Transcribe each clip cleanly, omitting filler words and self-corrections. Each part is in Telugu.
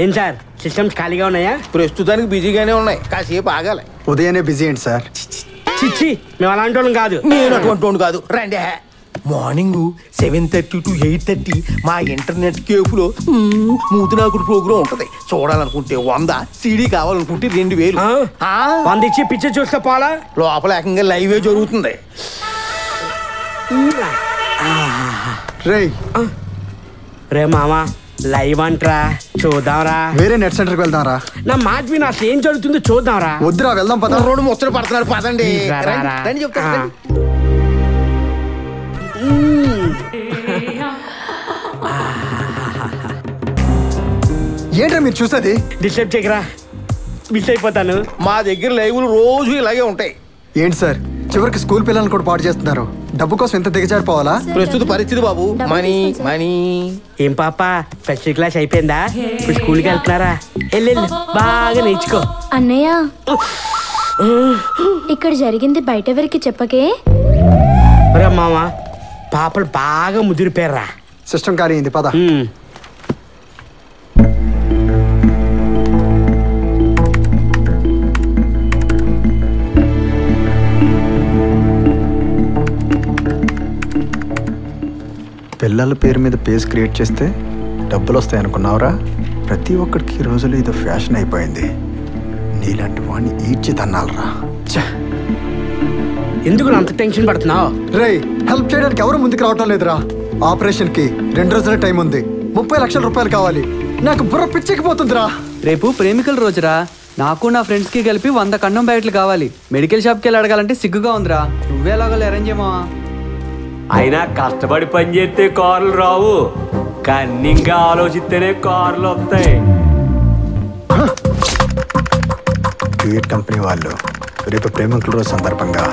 ఏం సార్ సిస్టమ్స్ ఖాళీగా ఉన్నాయా? ప్రస్తుతానికి బిజీగానే ఉన్నాయి, కాసేపు ఆగాలి. ఉదయాన్నే బిజీ ఏంటి సార్? చిచ్చి మేము అలాంటి వాళ్ళం కాదు. నేను అటువంటి వాడు కాదు. రండి. మార్నింగ్ 7:30 to 8:30 మా ఇంటర్నెట్ కేఫ్లో మూతునాకుడు ప్రోగ్రాం ఉంటది. చూడాలనుకుంటే 100, CD కావాలనుకుంటే 2000. 100 ఇచ్చి పిక్చర్ చూస్తే పోలా? లోపల ఏకంగా లైవే జరుగుతుంది. రే మామా లైవ్ అంట్రా, చూద్దాంరా. వేరే నెట్ సెంటర్కి వెళ్దాంరా. నా మాట విని అసలు ఏం జరుగుతుందో చూద్దాంరా. వద్దురా, వెళ్దాం పద. రోడ్డు ముచ్చట పడుతున్నాడు, పదండి. రండి చెప్తాను. ఏంట్రా మీరు చూసేది? డిస్టర్బ్ చేయకరా, మిస్ అయిపోతాను. మా దగ్గర లైవ్లు రోజు ఇలాగే ఉంటాయి. ఏంటి సార్, చివరికి స్కూల్ పిల్లల్ని కూడా పాడు చేస్తున్నారు. డబ్బు కోసం ఎంత దిగజారిపోవాలా? ప్రస్తుత పరిస్థితి బాబు. Money money. ఏం పాప ఫస్ట్ క్లాస్ అయిపోయిందా? ఇప్పుడు స్కూల్కి వెళ్తున్నారా? వెళ్ళు బాగా నేర్చుకో. అన్నయ్య ఇక్కడ జరిగింది బయట ఎవరికి చెప్పకే. రా మామా, పాపలు బాగా ముదిరిపోయారా. సిస్టమ్ ఖాళీ అయింది, పద. పిల్లల పేరు మీద పేజ్ క్రియేట్ చేస్తే డబ్బులు వస్తాయి అనుకున్నావురా? ప్రతి ఒక్కడికి ఈ రోజులో ఇది ఫ్యాషన్ అయిపోయింది. నీలాంటి వాడిని ఈడ్చి తన్నాలరా. ఎందుకు అంత టెన్షన్ పడుతున్నావు? రే, హెల్ప్ చేయడానికి ఎవరు ముందుకు రావటం లేదురా. ఆపరేషన్ కి 2 రోజుల టైం ఉంది. 30 లక్షల రూపాయలు కావాలి. నాకు బుర్ర పిచ్చెక్కిపోతుందిరా. రేపు ప్రేమికుల రోజురా. నాకు నా ఫ్రెండ్స్ కి కలిపి 100 కండం బ్యాట్లు కావాలి. మెడికల్ షాప్కి వెళ్ళి అడగాలంటే సిగ్గుగా ఉందిరా. నువ్వేలాగా అరేంజ్ చేయమా? అయినా కష్టపడి పని చేస్తే కార్లు రావు, కన్నింగా ఆలోచిస్తేనే కార్లు వస్తాయి. డ్యూయట్ కంపెనీ వాళ్ళు రేపు ప్రేమికుల రోజు సందర్భంగా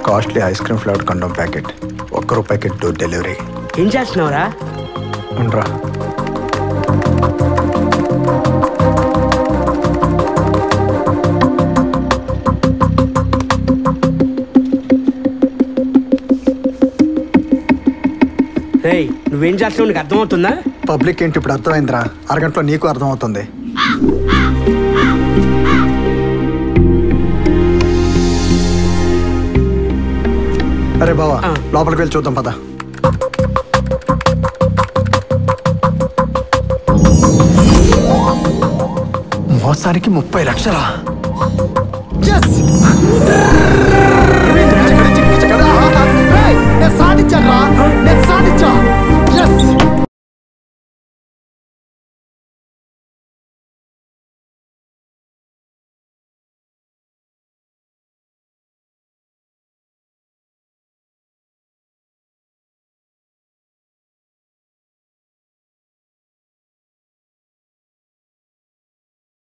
costly ice cream flavour condom packet, ₹1 door delivery. ఏం చేస్తున్నావురా? ఉండరా. నువ్వేం చేస్తావు నీకు అర్థమవుతుందా? పబ్లిక్ ఏంటి ఇప్పుడు అర్థమైందిరా. అరగంటలో నీకు అర్థమవుతుంది. అరే బావా, లోపలికి వెళ్ళి చూద్దాం పద. మోసానికి 30 లక్షలా?